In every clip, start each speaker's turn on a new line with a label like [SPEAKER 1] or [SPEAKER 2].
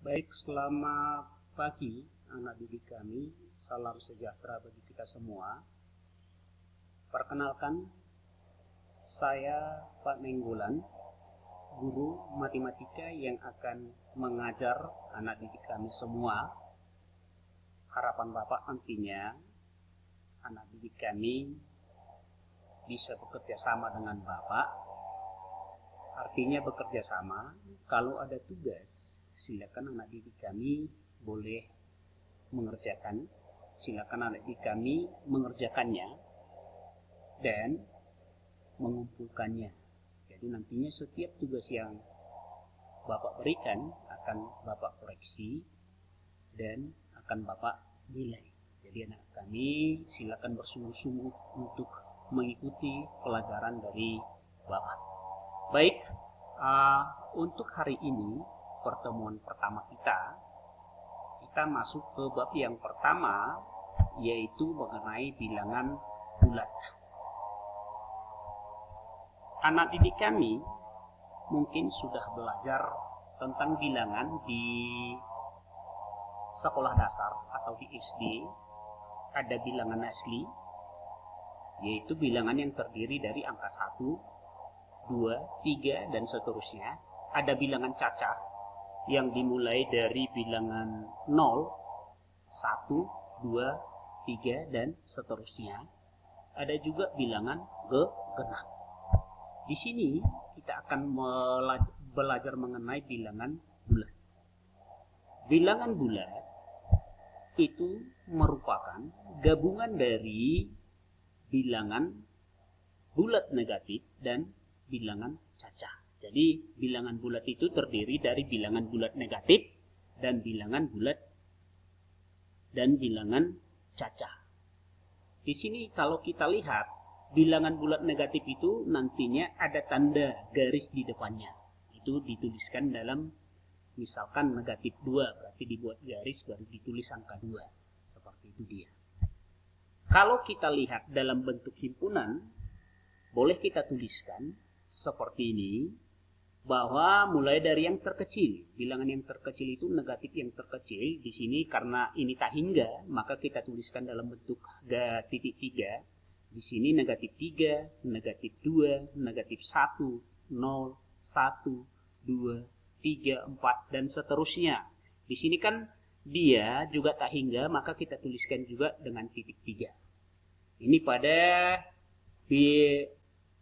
[SPEAKER 1] Baik, selamat pagi anak didik kami. Salam sejahtera bagi kita semua. Perkenalkan, saya Pak Nenggolan, guru matematika yang akan mengajar anak didik kami semua. Harapan Bapak nantinya anak didik kami bisa bekerja sama dengan Bapak. Artinya bekerja sama, kalau ada tugas, silakan anak didik kami boleh mengerjakan. Silakan anak didik kami mengerjakannya dan mengumpulkannya. Jadi nantinya setiap tugas yang Bapak berikan akan Bapak koreksi dan akan Bapak nilai. Jadi anak kami silakan bersungguh-sungguh untuk mengikuti pelajaran dari Bapak. Baik, untuk hari ini pertemuan pertama kita masuk ke bab yang pertama, yaitu mengenai bilangan bulat. Anak didik kami mungkin sudah belajar tentang bilangan di sekolah dasar atau di SD. Ada bilangan asli, yaitu bilangan yang terdiri dari angka 1, 2, 3, dan seterusnya. Ada bilangan cacah yang dimulai dari bilangan 0, 1, 2, 3, dan seterusnya. Ada juga bilangan genap. Di sini kita akan belajar mengenai bilangan bulat. Bilangan bulat itu merupakan gabungan dari bilangan bulat negatif dan bilangan cacah. Jadi bilangan bulat itu terdiri dari bilangan bulat negatif dan bilangan bulat dan bilangan cacah. Di sini kalau kita lihat bilangan bulat negatif itu nantinya ada tanda garis di depannya. Itu dituliskan dalam misalkan negatif 2, berarti dibuat garis baru ditulis angka 2. Seperti itu dia. Kalau kita lihat dalam bentuk himpunan, boleh kita tuliskan seperti ini, bahwa mulai dari yang terkecil, bilangan yang terkecil itu negatif yang terkecil. Di sini karena ini tak hingga, maka kita tuliskan dalam bentuk titik 3. Di sini negatif 3, negatif 2, negatif 1, 0, 1, 2, 3, 4, dan seterusnya. Di sini kan dia juga tak hingga, maka kita tuliskan juga dengan titik 3. Ini pada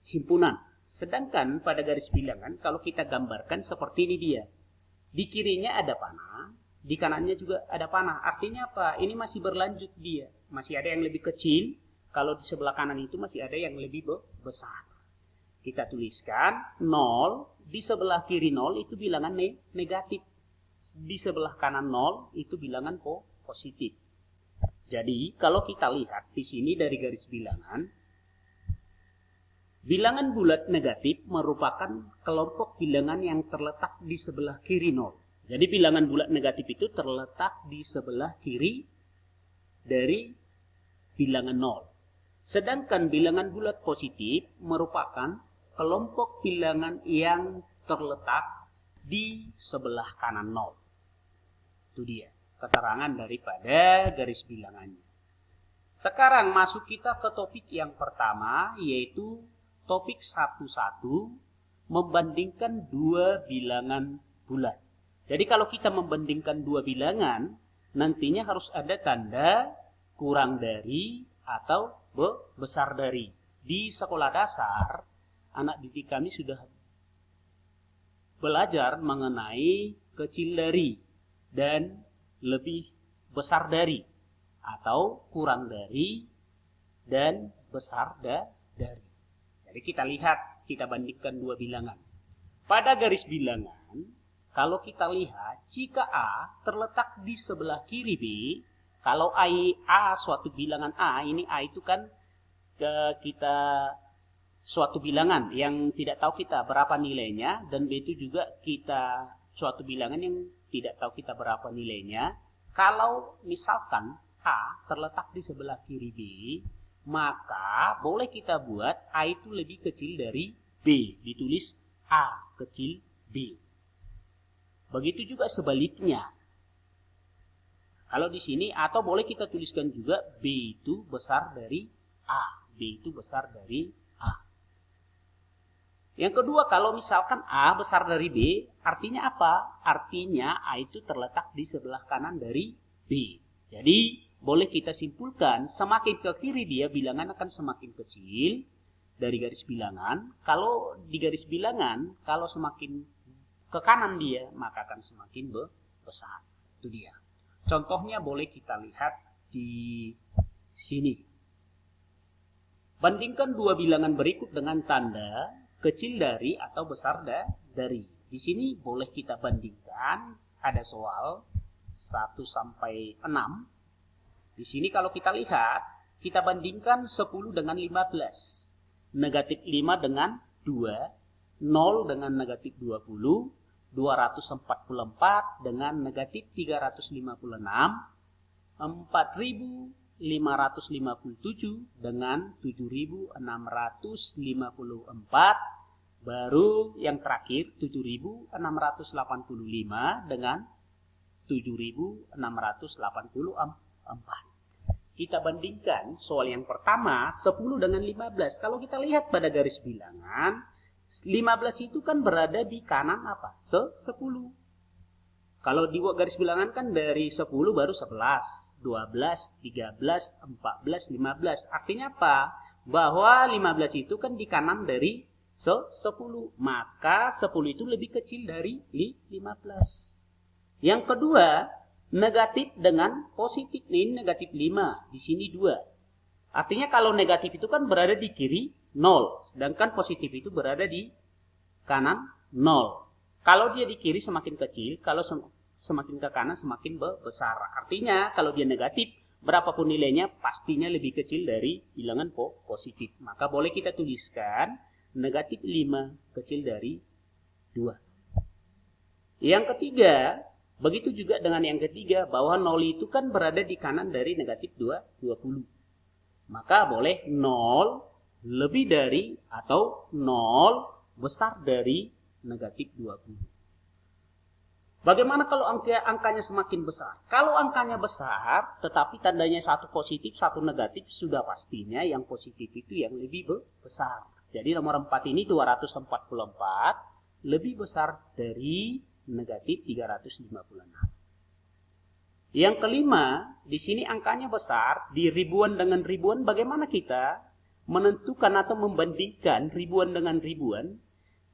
[SPEAKER 1] himpunan. Sedangkan pada garis bilangan, kalau kita gambarkan seperti ini dia. Di kirinya ada panah, di kanannya juga ada panah. Artinya apa? Ini masih berlanjut dia. Masih ada yang lebih kecil, kalau di sebelah kanan itu masih ada yang lebih besar. Kita tuliskan 0, di sebelah kiri 0 itu bilangan negatif. Di sebelah kanan 0 itu bilangan positif. Jadi kalau kita lihat di sini dari garis bilangan, bilangan bulat negatif merupakan kelompok bilangan yang terletak di sebelah kiri 0. Jadi bilangan bulat negatif itu terletak di sebelah kiri dari bilangan 0. Sedangkan bilangan bulat positif merupakan kelompok bilangan yang terletak di sebelah kanan 0. Itu dia keterangan daripada garis bilangannya. Sekarang masuk kita ke topik yang pertama, yaitu topik 1-1 membandingkan dua bilangan bulat. Jadi kalau kita membandingkan dua bilangan, nantinya harus ada tanda kurang dari atau besar dari. Di sekolah dasar, anak didik kami sudah belajar mengenai kecil dari dan lebih besar dari, atau kurang dari dan besar dari. Jadi kita lihat, kita bandingkan dua bilangan. Pada garis bilangan, kalau kita lihat, jika A terletak di sebelah kiri B, kalau A suatu bilangan A, ini A itu kan kita suatu bilangan yang tidak tahu kita berapa nilainya, dan B itu juga kita suatu bilangan yang tidak tahu kita berapa nilainya. Kalau misalkan A terletak di sebelah kiri B, maka boleh kita buat A itu lebih kecil dari B. Ditulis A kecil B. Begitu juga sebaliknya. Kalau di sini, atau boleh kita tuliskan juga B itu besar dari A. B itu besar dari A. Yang kedua, kalau misalkan A besar dari B, artinya apa? Artinya A itu terletak di sebelah kanan dari B. Jadi, boleh kita simpulkan, semakin ke kiri dia, bilangan akan semakin kecil dari garis bilangan. Kalau di garis bilangan, kalau semakin ke kanan dia, maka akan semakin besar. Itu dia. Contohnya boleh kita lihat di sini. Bandingkan dua bilangan berikut dengan tanda kecil dari atau besar dari. Di sini boleh kita bandingkan, ada soal 1 sampai 6. Di sini kalau kita lihat, kita bandingkan 10 dengan 15. Negatif 5 dengan 2, 0 dengan negatif 20, 244 dengan negatif 356, 4557 dengan 7654, baru yang terakhir 7685 dengan 7684. Kita bandingkan soal yang pertama 10 dengan 15. Kalau kita lihat pada garis bilangan, 15 itu kan berada di kanan apa? 10. Kalau di garis bilangan kan dari 10 baru 11, 12, 13, 14, 15. Artinya apa? Bahwa 15 itu kan di kanan dari 10. Maka 10 itu lebih kecil dari 15. Yang kedua, negatif dengan positif. Ini negatif 5, di sini 2. Artinya kalau negatif itu kan berada di kiri 0, sedangkan positif itu berada di kanan 0. Kalau dia di kiri semakin kecil, kalau semakin ke kanan semakin besar. Artinya kalau dia negatif, berapapun nilainya pastinya lebih kecil dari bilangan positif. Maka boleh kita tuliskan negatif 5 kecil dari 2. Yang ketiga, begitu juga dengan yang ketiga, bahwa 0 itu kan berada di kanan dari negatif 20. Maka boleh 0 lebih dari atau 0 besar dari negatif 20. Bagaimana kalau angkanya semakin besar? Kalau angkanya besar, tetapi tandanya satu positif, satu negatif, sudah pastinya yang positif itu yang lebih besar. Jadi nomor 4 ini 244 lebih besar dari negatif 356. Yang kelima, di sini angkanya besar, di ribuan dengan ribuan, bagaimana kita menentukan atau membandingkan ribuan dengan ribuan?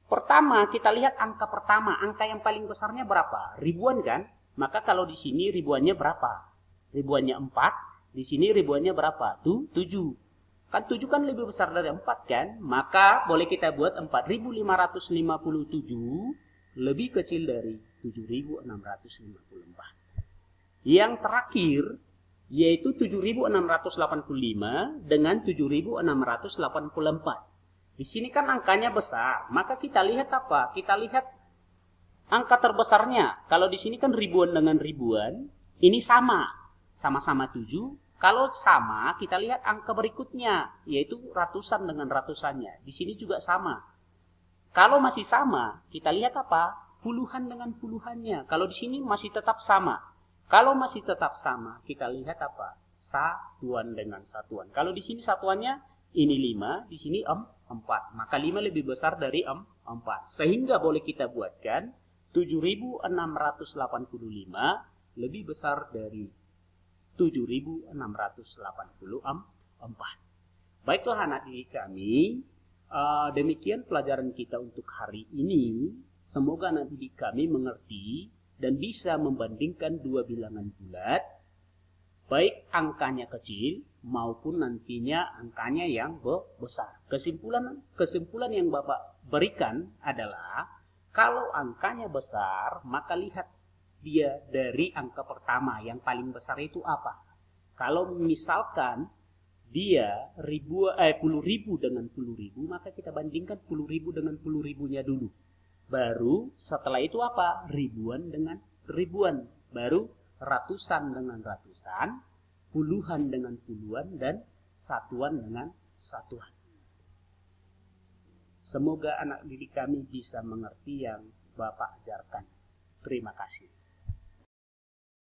[SPEAKER 1] Pertama, kita lihat angka pertama, angka yang paling besarnya berapa? Ribuan kan? Maka kalau di sini ribuannya berapa? Ribuannya 4, di sini ribuannya berapa? 7. Kan 7 kan lebih besar dari 4 kan? Maka boleh kita buat 4557 lebih kecil dari 7654. Yang terakhir, yaitu 7685 dengan 7684. Di sini kan angkanya besar, maka kita lihat apa? Kita lihat angka terbesarnya. Kalau di sini kan ribuan dengan ribuan, ini sama-sama 7. Kalau sama, kita lihat angka berikutnya, yaitu ratusan dengan ratusannya. Di sini juga sama. Kalau masih sama, kita lihat apa? Puluhan dengan puluhannya. Kalau di sini masih tetap sama. Kalau masih tetap sama, kita lihat apa? Satuan dengan satuan. Kalau di sini satuannya ini 5, di sini 4. Maka 5 lebih besar dari 4. Sehingga boleh kita buatkan 7685 lebih besar dari 7684. Baiklah anak didik kami, demikian pelajaran kita untuk hari ini. Semoga anak didik kami mengerti dan bisa membandingkan dua bilangan bulat, baik angkanya kecil maupun nantinya angkanya yang besar. Kesimpulan yang Bapak berikan adalah kalau angkanya besar, maka lihat dia dari angka pertama yang paling besar itu apa. Kalau misalkan dia puluh ribu dengan puluh ribu, maka kita bandingkan puluh ribu dengan puluh ribunya dulu. Baru setelah itu apa? Ribuan dengan ribuan. Baru ratusan dengan ratusan, puluhan dengan puluhan, dan satuan dengan satuan. Semoga anak didik kami bisa mengerti yang Bapak ajarkan. Terima kasih.